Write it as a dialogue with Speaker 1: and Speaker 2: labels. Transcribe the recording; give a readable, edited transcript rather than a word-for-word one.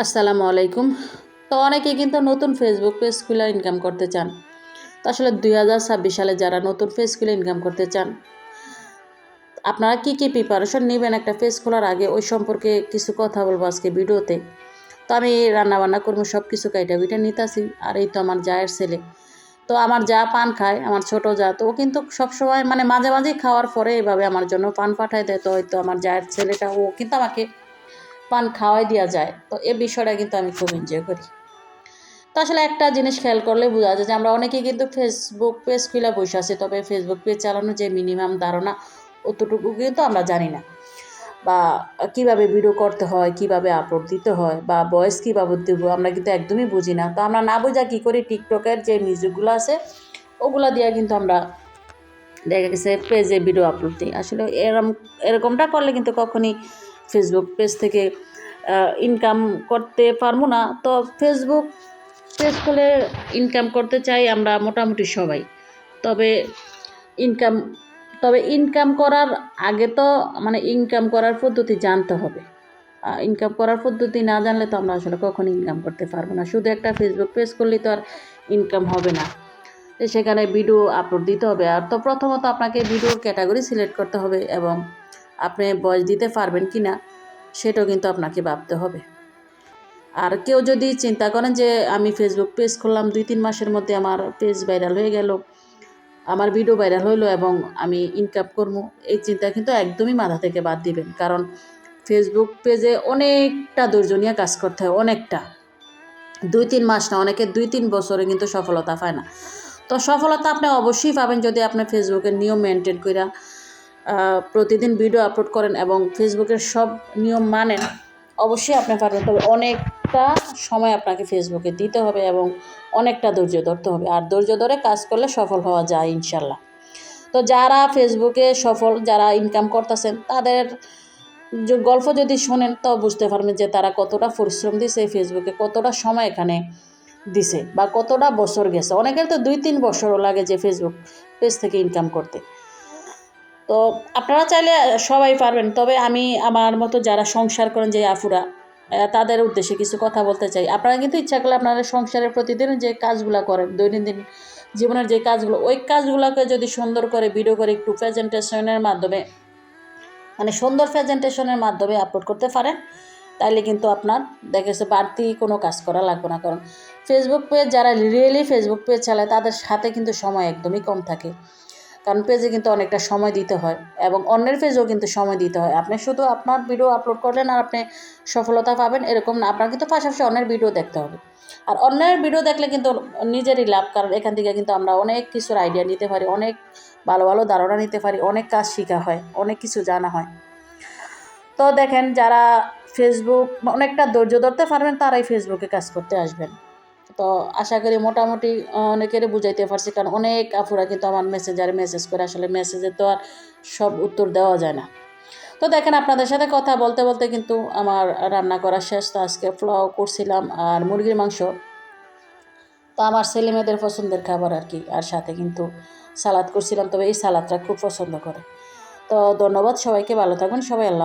Speaker 1: আসসালামু আলাইকুম। তো অনেকে কিন্তু নতুন ফেসবুক পেজ খুলে ইনকাম করতে চান। তো আসলে 2026 সালে যারা নতুন পেজ খুলে ইনকাম করতে চান, আপনারা কি প্রিপারেশন নেবেন একটা পেজ খোলার আগে ওই সম্পর্কে কিছু কথা বলবো আজকে ভিডিওতে। তো আমি রান্নাবান্না করবো, সব কিছু কাইটা বিটা নিতাছি। আর এই তো আমার জায়ের ছেলে, তো আমার যা পান খায়, আমার ছোট যা, তো ও কিন্তু সবসময় মানে মাঝে মাঝেই খাওয়ার পরে এভাবে আমার জন্য পান পাঠায় দেয়। তো হয়তো আমার জায়ের ছেলেটা ও কিন্তু আমাকে পান খাওয়াই দেওয়া যায়। তো এই বিষয়টা কিন্তু আমি খুব এনজয় করি। তো আসলে একটা জিনিস খেয়াল করলে বোঝা যায় যে আমরা অনেকেই কিন্তু ফেসবুক পেজ খুলে বসে আছি, তবে ফেসবুক পেজ চালানোর যে মিনিমাম ধারণা অতটুকু কিন্তু আমরা জানি না। বা কিভাবে ভিডিও করতে হয়, কিভাবে আপলোড দিতে হয়, বা ভয়েস কীভাবে দেবো আমরা কিন্তু একদমই বুঝি না। তো আমরা না বোঝা কী করি, টিকটকের যে মিউজিকগুলো আছে ওগুলো দিয়ে কিন্তু আমরা দেখা গেছে পেজে ভিডিও আপলোড দিই। আসলে এরকমটা করলে কিন্তু কখনই ফেসবুক পেজ থেকে ইনকাম করতে পারবো না। তো ফেসবুক পেজ খুলে ইনকাম করতে চাই আমরা মোটামুটি সবাই। তবে ইনকাম ইনকাম করার আগে তো মানে ইনকাম করার পদ্ধতি জানতে হবে। ইনকাম করার পদ্ধতি না জানলে তো আমরা আসলে কখনো ইনকাম করতে পারবো না। শুধু একটা ফেসবুক পেজ করলেই তো আর ইনকাম হবে না। সেখানে ভিডিও আপলোড দিতে হবে। আর তো প্রথমত আপনাকে ভিডিওর ক্যাটাগরি সিলেক্ট করতে হবে এবং আপনি ভয়েস দিতে পারবেন কি না সেটাও কিন্তু আপনাকে ভাবতে হবে। আর কেউ যদি চিন্তা করেন যে আমি ফেসবুক পেজ খুললাম, 2-3 মাসের মধ্যে আমার পেজ ভাইরাল হয়ে গেল, আমার ভিডিও ভাইরাল হইলো এবং আমি ইনকাম করবো, এই চিন্তা কিন্তু একদমই মাথা থেকে বাদ দিবেন। কারণ ফেসবুক পেজে অনেকটা ধৈর্য নিয়ে কাজ করতে হয়, অনেকটা। 2-3 মাস না, অনেকে 2-3 বছরে কিন্তু সফলতা পায় না। তো সফলতা আপনি অবশ্যই পাবেন যদি আপনি ফেসবুকের নিয়ম মেনটেন কইরা প্রতিদিন ভিডিও আপলোড করেন এবং ফেসবুকের সব নিয়ম মানেন, অবশ্যই আপনি পারবেন। তবে অনেকটা সময় আপনাকে ফেসবুকে দিতে হবে এবং অনেকটা ধৈর্য ধরতে হবে। আর ধৈর্য ধরে কাজ করলে সফল হওয়া যায় ইনশাল্লাহ। তো যারা ফেসবুকে সফল, যারা ইনকাম করতেছেন, তাদের গল্প যদি শোনেন তো বুঝতে পারবেন যে তারা কতটা পরিশ্রম দিছে ফেসবুকে, কতটা সময় এখানে দিছে বা কতটা বছর গেছে। অনেকের তো 2-3 বছরও লাগে যে ফেসবুক পেজ থেকে ইনকাম করতে। তো আপনারা চাইলে সবাই পারবেন। তবে আমি আমার মতো যারা সংসার করেন যে আফুরা, তাদের উদ্দেশ্যে কিছু কথা বলতে চাই। আপনারা কিন্তু ইচ্ছা করলে আপনারা সংসারের প্রতিদিন যে কাজগুলো করেন, দৈনন্দিন জীবনের যে কাজগুলো, ওই কাজগুলোকে যদি সুন্দর করে ভিডিও করে একটু প্রেজেন্টেশনের মাধ্যমে, মানে সুন্দর প্রেজেন্টেশনের মাধ্যমে আপলোড করতে পারেন, তাইলে কিন্তু আপনার দেখা গেছে বাড়তি কোনো কাজ করা লাগবে না। কারণ ফেসবুক পেজ যারা রিয়েলি ফেসবুক পেজ চালায় তাদের সাথে কিন্তু সময় একদমই কম থাকে। কারণ পেজে কিন্তু অনেকটা সময় দিতে হয় এবং অন্যের পেজেও কিন্তু সময় দিতে হয়। আপনি শুধু আপনার ভিডিও আপলোড করলেন আর আপনি সফলতা পাবেন এরকম না, আপনার কিন্তু পাশাপাশি অন্যের ভিডিও দেখতে হবে। আর অন্যের ভিডিও দেখলে কিন্তু নিজেরই লাভ, কারণ এখান থেকে কিন্তু আমরা অনেক কিছুর আইডিয়া নিতে পারি, অনেক ভালো ভালো ধারণা নিতে পারি, অনেক কাজ শেখা হয়, অনেক কিছু জানা হয়। তো দেখেন যারা ফেসবুক অনেকটা ধৈর্য ধরতে পারবেন তারাই ফেসবুকে কাজ করতে আসবেন। তো আশা করি মোটামুটি অনেকেরই বুঝাইতে পারছি, কারণ অনেক আপুরা কিন্তু আমার মেসেঞ্জারে মেসেজ করে, আসলে মেসেজে তো আর সব উত্তর দেওয়া যায় না। তো দেখেন আপনাদের সাথে কথা বলতে বলতে কিন্তু আমার রান্না করা শেষ। তো আজকে পোলাও করছিলাম আর মুরগির মাংস, তো আমার ছেলে মেয়েদের পছন্দের খাবার আর কি। আর সাথে কিন্তু সালাদ করছিলাম, তবে এই সালাদটা খুব পছন্দ করে। তো ধন্যবাদ সবাইকে, ভালো থাকবেন সবাই, আল্লাহ।